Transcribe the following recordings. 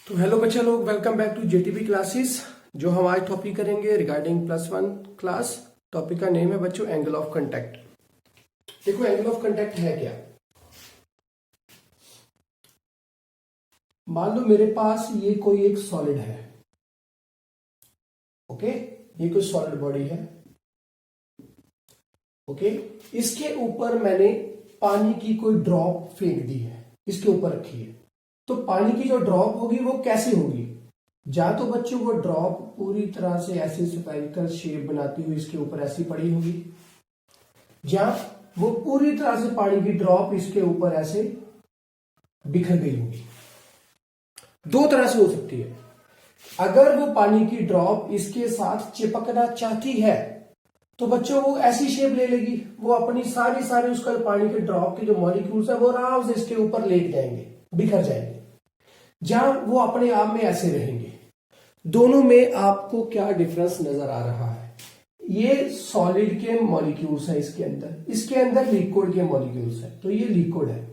तो हेलो बच्चा लोग, welcome back to JTB classes. जो हम आज टॉपिक करेंगे रिगार्डिंग +1 क्लास। टॉपिक का नेम है बच्चों एंगल ऑफ कांटेक्ट। देखो एंगल ऑफ कांटेक्ट है क्या। मान लो मेरे पास ये कोई एक सॉलिड है, ओके, ये कोई सॉलिड बॉडी है, ओके। इसके ऊपर मैंने पानी की कोई ड्रॉप फेंक दी है, इसके ऊपर रखी है। तो पानी की जो ड्रॉप होगी वो कैसी होगी? या तो बच्चों वो ड्रॉप पूरी तरह से ऐसी स्फेरिकल शेप बनाती हुई इसके ऊपर ऐसी पड़ी होगी, या वो पूरी तरह से पानी की ड्रॉप इसके ऊपर ऐसे बिखर गई होगी। दो तरह से हो सकती है। अगर वो पानी की ड्रॉप इसके साथ चिपकना चाहती है तो बच्चों वो ऐसी शेप ले लेगी, वो अपनी सारी उसका पानी के ड्रॉप के जो मॉलिक्यूल्स है वो आराम से इसके ऊपर लेट जाएंगे, बिखर जाएंगे, जहां वो अपने आप में ऐसे रहेंगे। दोनों में आपको क्या डिफरेंस नजर आ रहा है? ये सॉलिड के मॉलिक्यूल्स है इसके अंदर लिक्विड के मॉलिक्यूल्स है, तो ये लिक्विड है।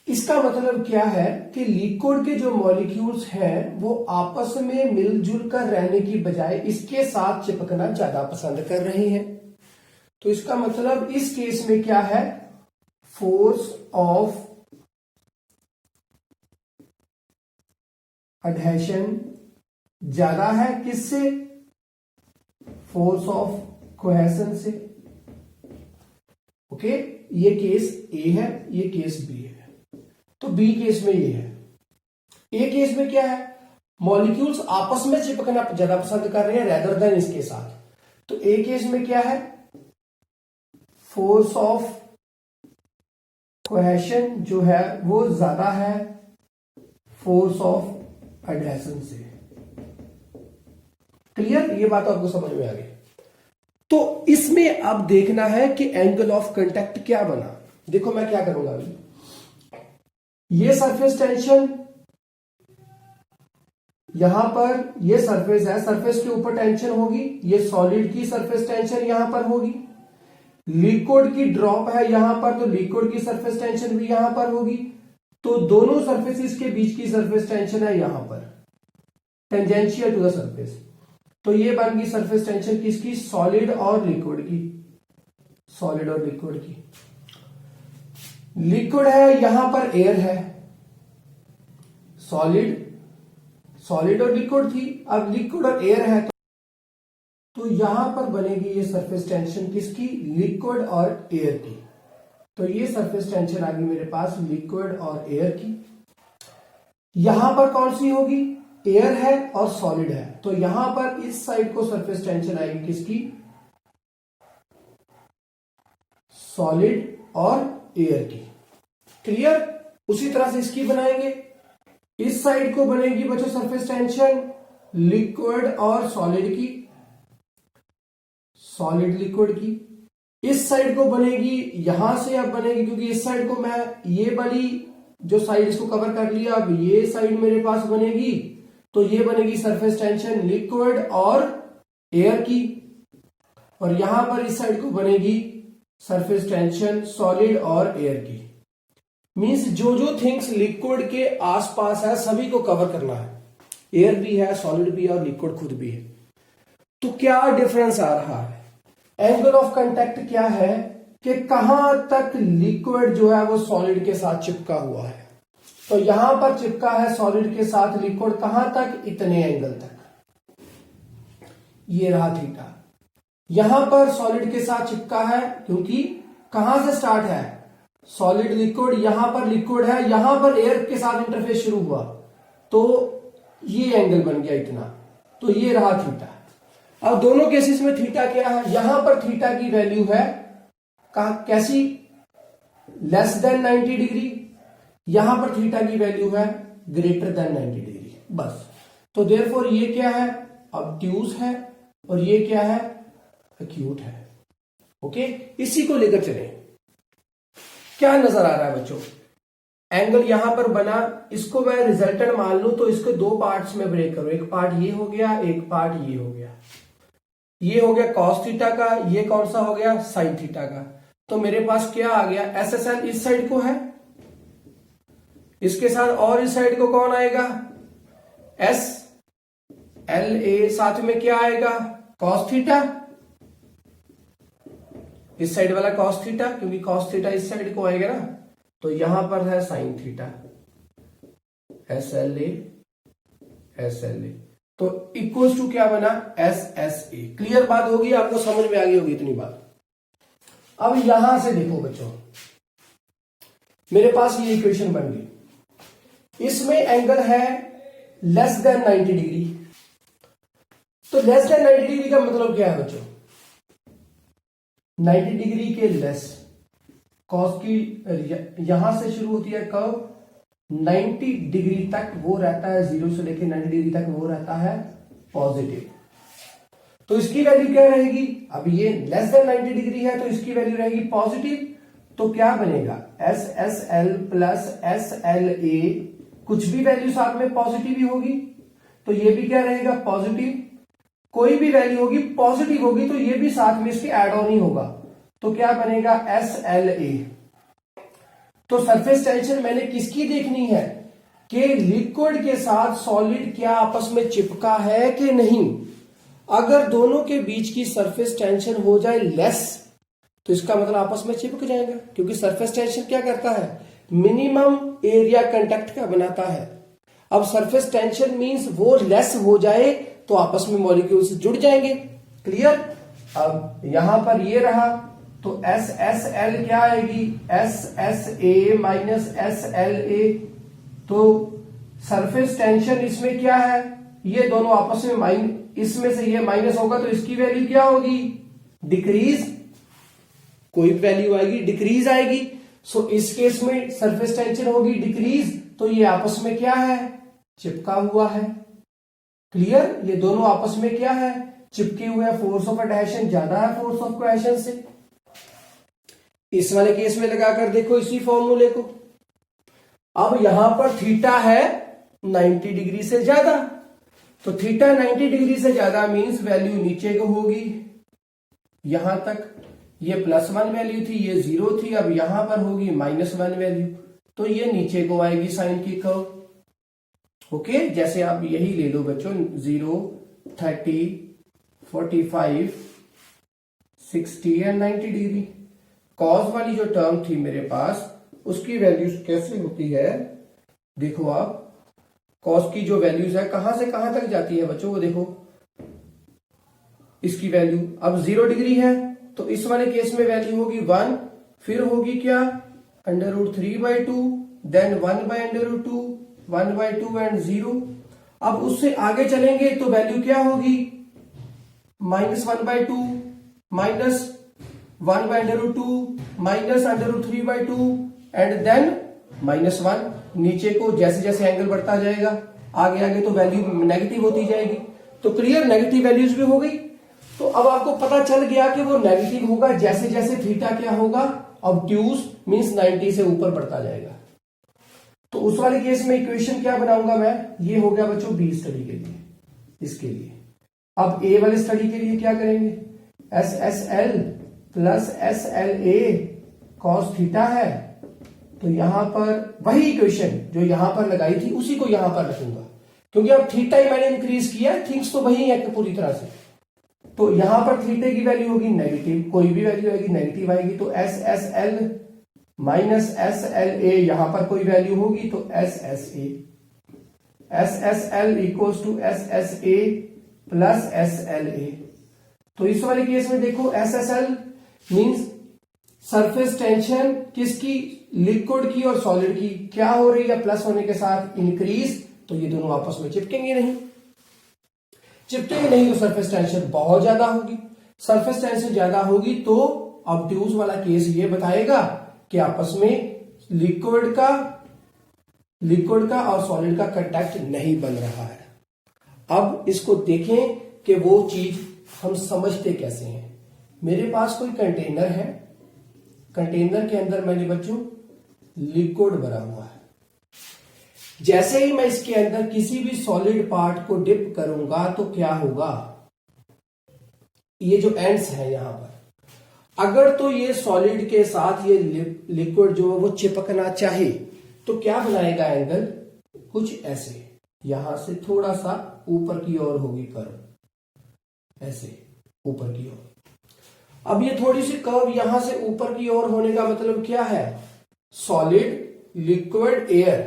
इसका मतलब क्या है कि लिक्विड के जो मॉलिक्यूल्स हैं वो आपस में मिलजुल कर रहने की बजाय इसके साथ चिपकना ज्यादा पसंद कर रहे हैं। तो इसका मतलब इस केस में क्या है? फोर्स ऑफ एडहेशन ज्यादा है किससे? फोर्स ऑफ कोहेशन से, ओके। ये केस ए है, ये केस बी है। तो बी केस में ये है। ए केस में क्या है? मॉलिक्यूल्स आपस में चिपकना ज्यादा पसंद कर रहे हैं रेदर देन इसके साथ। तो ए केस में क्या है? फोर्स ऑफ कोहेशन जो है वो ज्यादा है फोर्स ऑफ एडहेशन से। क्लियर? ये बात आपको समझ में आ गई। तो इसमें अब देखना है कि एंगल ऑफ कांटेक्ट क्या बना। देखो मैं क्या करूंगा अभी, ये सरफेस टेंशन यहां पर, ये सरफेस है, सरफेस के ऊपर टेंशन होगी, ये सॉलिड की सरफेस टेंशन यहां पर होगी। लिक्विड की ड्रॉप है यहां पर, तो लिक्विड की सरफेस टेंशन भी यहां पर होगी। तो दोनों सरफेसेस के बीच की सरफेस टेंशन है यहां पर, टेंजेंशियल टू द सरफेस। तो ये बन गई सरफेस टेंशन किसकी? सॉलिड और लिक्विड की, सॉलिड और लिक्विड की। लिक्विड है यहां पर, एयर है, सॉलिड और लिक्विड थी, अब लिक्विड और एयर है, तो यहां पर बनेगी ये सरफेस टेंशन किसकी? लिक्विड और एयर की। तो ये सरफेस टेंशन आ गई मेरे पास लिक्विड और एयर की। यहां पर कौन सी होगी? एयर है और सॉलिड है, तो यहां पर इस साइड को सरफेस टेंशन आएगी किसकी? सॉलिड और एयर की। क्लियर? उसी तरह से इसकी बनाएंगे। इस साइड को बनेगी बच्चों सरफेस टेंशन लिक्विड और सॉलिड की, सॉलिड लिक्विड की। इस साइड को बनेगी, यहां से अब बनेगी, क्योंकि इस साइड को मैं ये वाली जो साइड इसको कवर कर लिया, अब ये साइड मेरे पास बनेगी, तो ये बनेगी सरफेस टेंशन लिक्विड और एयर की। और यहां पर इस साइड को बनेगी सरफेस टेंशन सॉलिड और एयर की। मींस जो जो थिंग्स लिक्विड के आसपास है सभी को कवर करना है। एयर भी है, सॉलिड भी है और लिक्विड खुद भी है। तो क्या डिफरेंस आ रहा है? एंगल ऑफ कांटेक्ट क्या है कि कहां तक लिक्विड जो है वो सॉलिड के साथ चिपका हुआ है। तो यहां पर चिपका है सॉलिड के साथ लिक्विड, कहां तक? इतने एंगल तक। ये रहा थीटा। यहां पर सॉलिड के साथ चिपका है, क्योंकि कहां से स्टार्ट है? सॉलिड लिक्विड, यहां पर लिक्विड है, यहां पर एयर के साथ इंटरफेस शुरू हुआ, तो ये एंगल बन गया इतना। तो ये रहा थीटा। अब दोनों केसेस में थीटा क्या है? यहां पर थीटा की वैल्यू है कैसी? Less than 90 degree. यहां पर थीटा की वैल्यू है ग्रेटर देन 90 डिग्री, बस। तो देयरफॉर ये क्या है? ऑब्ट्यूज है, और ये क्या है? एक्यूट है, ओके। इसी को लेकर चले। क्या नजर आ रहा है बच्चों? एंगल यहां पर बना, इसको मैं रिजल्टेंट मान लूं तो इसको दो पार्ट्स में ब्रेक करो। एक पार्ट ये हो गया, एक पार्ट ये हो गया। ये हो गया कॉस थीटा का, ये कौन सा हो गया? साइन थीटा का। तो मेरे पास क्या आ गया? एस एस एल इस साइड को है, इसके साथ और इस साइड को कौन आएगा, एस एल ए, साथ में क्या आएगा, कॉस थीटा, इस साइड वाला कॉस थीटा, क्योंकि कॉस थीटा इस साइड को आएगा ना, तो यहां पर है sine theta, S l a, तो इक्वल्स टू क्या बना, एस एस ए। क्लियर बात होगी, आपको समझ में आ गई होगी इतनी बात। अब यहां से देखो बच्चों, मेरे पास ये इक्वेशन बन गई, इसमें एंगल है लेस देन 90 डिग्री। तो लेस देन 90 डिग्री का मतलब क्या है बच्चों, 90 डिग्री के लेस, कॉस की यहां से शुरू होती है कर्व, 90 डिग्री तक वो रहता है, 0 से लेकर 90 डिग्री तक वो रहता है पॉजिटिव। तो इसकी वैल्यू क्या रहेगी, अब ये लेस देन 90 डिग्री है तो इसकी वैल्यू रहेगी पॉजिटिव। तो क्या बनेगा, S s L plus s l ए, कुछ भी वैल्यू साथ में पॉजिटिव ही होगी, तो ये भी क्या रहेगा पॉजिटिव, कोई भी वैल्यू होगी पॉजिटिव होगी, तो ये भी साथ में इसके एड ऑन ही होगा, तो क्या बनेगा एस एल ए। तो सरफेस टेंशन मैंने किसकी देखनी है, कि लिक्विड के साथ सॉलिड क्या आपस में चिपका है कि नहीं। अगर दोनों के बीच की सरफेस टेंशन हो जाए लेस, तो इसका मतलब आपस में चिपक जाएगा, क्योंकि सरफेस टेंशन क्या करता है, मिनिमम एरिया कांटेक्ट का बनाता है। अब सरफेस टेंशन मींस वो लेस हो जाए तो आपस में मॉलिक्यूल्स जुड़ जाएंगे। क्लियर। अब यहां पर ये रहा, तो एस एस एल क्या आएगी, S s A minus s l a. तो सरफेस टेंशन इसमें क्या है, ये दोनों आपस में इसमें से ये माइनस होगा, तो इसकी वैल्यू क्या होगी, डिक्रीज, कोई वैल्यू आएगी डिक्रीज आएगी। सो इस केस में सरफेस टेंशन होगी डिक्रीज, तो ये आपस में क्या है, चिपका हुआ है। क्लियर, ये दोनों आपस में क्या है, चिपके हुए हैं, फोर्स ऑफ अडहेशन ज्यादा है फोर्स ऑफ कोहेशन से। इस वाले केस में लगाकर देखो इसी फॉर्मूले को। अब यहां पर थीटा है 90 डिग्री से ज्यादा, तो थीटा 90 डिग्री से ज्यादा मींस वैल्यू नीचे को होगी, यहां तक ये +1 वैल्यू थी, ये 0 थी, अब यहां पर होगी -1 वैल्यू, तो ये नीचे को आएगी साइन की कर्व। ओके, जैसे आप यही ले लो बच्चों, 0, 30, 45, 60 एंड 90 डिग्री। कॉस वाली जो टर्म थी मेरे पास, उसकी वैल्यूज कैसे होती है, देखो आप, कॉस की जो वैल्यूज है कहां से कहां तक जाती है बच्चों, वो देखो, इसकी वैल्यू अब 0 डिग्री है, तो इस वाले केस में वैल्यू होगी 1, फिर होगी क्या, √3/2, देन 1/√2, 1/2 एंड 0। अब उससे आगे चलेंगे तो वैल्यू क्या होगी, -1/2, -1/√2, -√3/2 एंड देन -1। नीचे को जैसे जैसे एंगल बढ़ता जाएगा आगे आगे तो वैल्यू नेगेटिव होती जाएगी। तो क्लियर, नेगेटिव वैल्यूज भी हो गई। तो अब आपको पता चल गया कि वो नेगेटिव होगा जैसे जैसे थीटा क्या होगा, ऑब्ट्यूज मींस 90 से ऊपर बढ़ता जाएगा। तो उस वाले केस में इक्वेशन क्या बनाऊंगा मैं, ये हो गया बच्चों बी स्टडी के लिए, इसके लिए। अब ए वाले स्टडी के लिए क्या करेंगे, S s L plus s l ए कॉस थीटा है, तो यहां पर वही इक्वेशन जो यहां पर लगाई थी उसी को यहां पर रखूंगा, क्योंकि अब थीटा ही मैंने इंक्रीज किया, थिंग्स तो वही है पूरी तरह से। तो यहां पर थीटा की वैल्यू होगी नेगेटिव, कोई भी वैल्यू आएगी नेगेटिव आएगी, तो s s l minus s l a, यहां पर कोई वैल्यू होगी तो s s a, s s l equals to s s a plus s l a. तो इस वाले केस में देखो s s l means surface tension किसकी, लिक्विड की और सॉलिड की, क्या हो रही है, प्लस होने के साथ इंक्रीज, तो ये दोनों आपस में चिपकेंगे नहीं, चिपकेंगे नहीं तो सरफेस टेंशन बहुत ज्यादा होगी। सरफेस टेंशन ज्यादा होगी तो ऑब्ट्यूज वाला केस ये बताएगा कि आपस में लिक्विड का और सॉलिड का कांटेक्ट नहीं बन रहा है। अब इसको देखें कि वो चीज हम समझते कैसे हैं। मेरे पास कोई कंटेनर है, कंटेनर के अंदर मैंने बच्चों लिक्विड भरा हुआ है, जैसे ही मैं इसके अंदर किसी भी सॉलिड पार्ट को डिप करूंगा तो क्या होगा, ये जो एंड्स है यहां पर, अगर तो ये सॉलिड के साथ ये लिक्विड जो है वो चिपकना चाहे तो क्या बनाएगा एंगल, कुछ ऐसे, यहां से थोड़ा सा ऊपर की ओर होगी कर्व, ऐसे ऊपर की ओर। अब ये थोड़ी सी कर्व यहां से ऊपर की ओर होने का मतलब क्या है, सॉलिड, लिक्विड, एयर।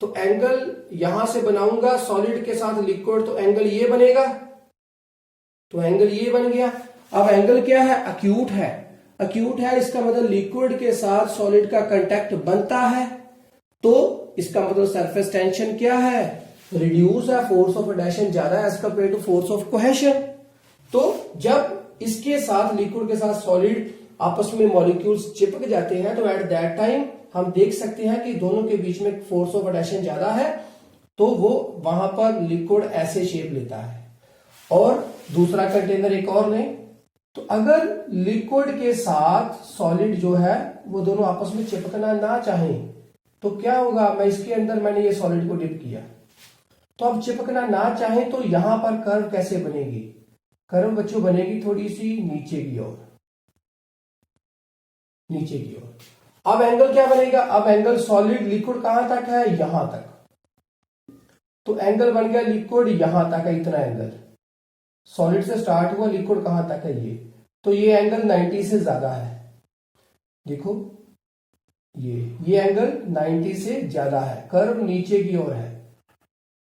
तो एंगल यहां से बनाऊंगा सॉलिड के साथ लिक्विड, तो एंगल ये बनेगा, तो एंगल ये बन गया। अब एंगल क्या है, अक्यूट है। अक्यूट है इसका मतलब लिक्विड के साथ सॉलिड का कांटेक्ट बनता है, तो इसका मतलब सरफेस टेंशन क्या है, रिड्यूस है, फोर्स ऑफ एडेशन ज्यादा है as compare to force of cohesion. तो जब इसके साथ लिक्विड के साथ सॉलिड आपस में मॉलिक्यूल्स चिपक जाते हैं, तो एट दैट टाइम हम देख सकते हैं कि दोनों के बीच में फोर्स ऑफ एडेशन ज्यादा है, तो वो वहां पर लिक्विड ऐसे शेप लेता है। और दूसरा कंटेनर एक और लें, तो अगर लिक्विड के साथ सॉलिड जो है वो दोनों आपस में चिपकना ना चाहें, तो क्या होगा, मैं इसके अंदर मैंने ये सॉलिड को डिप किया, तो अब चिपकना ना चाहें तो यहां पर कर्व कैसे बनेगी, कर्व बच्चों बनेगी थोड़ी सी नीचे की ओर, नीचे की ओर। अब एंगल क्या बनेगा, अब एंगल सॉलिड लिक्विड कहां तक है, यहां तक, तो एंगल बन गया लिक्विड यहां तक है, इतना एंगल सॉलिड से स्टार्ट हुआ, लिक्विड कहां तक है ये, तो ये एंगल 90 से ज्यादा है। देखो ये एंगल 90 से ज्यादा है, कर्व नीचे की ओर है,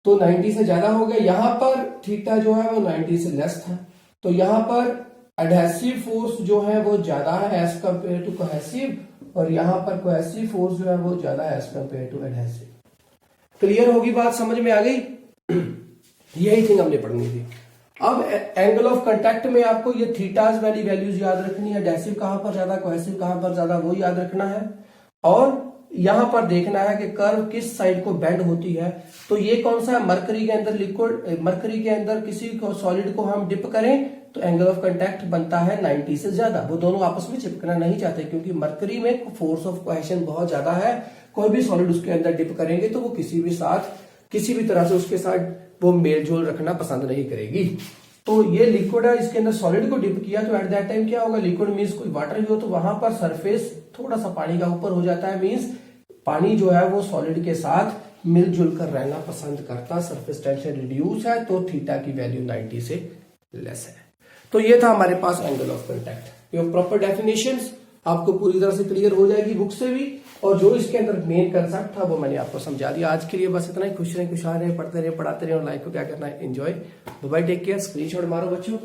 तो 90 से ज्यादा हो गया। यहां पर थीटा जो है वो 90 से लेस था, तो यहां पर एडहेसिव फोर्स जो है वो ज्यादा है एज कंपेयर टू कोहेसिव, और यहां पर कोहेसिव फोर्स जो है वो ज्यादा है as compare to adhesive. Clear होगी बात, समझ में आ गई? यही थिंग हमने पढ़नी थी। अब एंगल ऑफ कांटेक्ट में आपको ये थीटाज वाली वैल्यूज याद रखनी है, एडहेसिव कहां पर ज्यादा, कोहेसिव कहां पर ज्यादा, वो याद रखना है। और यहां पर देखना है कि कर्व किस साइड को बेंड होती है। तो ये कौन सा है, मरकरी के अंदर लिक्विड, मरकरी के अंदर किसी को सॉलिड को हम डिप करें तो एंगल ऑफ कांटेक्ट बनता है 90 से ज्यादा। वो दोनों आपस में चिपकना नहीं चाहते, क्योंकि मरकरी में फोर्स ऑफ कोहेशन बहुत ज्यादा है। कोई भी सॉलिड उसके अंदर डिप करेंगे तो वो किसी भी तरह से उसके साथ वो मेल जोल रखना पसंद नहीं करेगी। तो ये लिक्विड है, इसके अंदर सॉलिड को डिप किया, तो एट दैट टाइम क्या होगा, लिक्विड मींस कोई वाटर भी हो तो वहां पर सरफेस थोड़ा सा पानी का ऊपर हो जाता है, मींस पानी जो है वो सॉलिड के साथ मिलजुल कर रहना पसंद करता, सरफेस टेंशन रिड्यूस है, तो थीटा की वैल्यू 90 से लेस है। तो ये था हमारे पास एंगल ऑफ कांटेक्ट। ये प्रॉपर डेफिनेशंस आपको पूरी तरह से क्लियर हो जाएगी बुक से भी, और जो इसके अंदर मेन कंसेप्ट था वो मैंने आपको समझा दिया। आज के लिए बस इतना ही। खुश रहें, खुशहाल रहें, पढ़ते रहें, पढ़ाते रहें, और लाइफ को क्या करना है, enjoy. Bye, take care. Screenshot मारो बच्चों।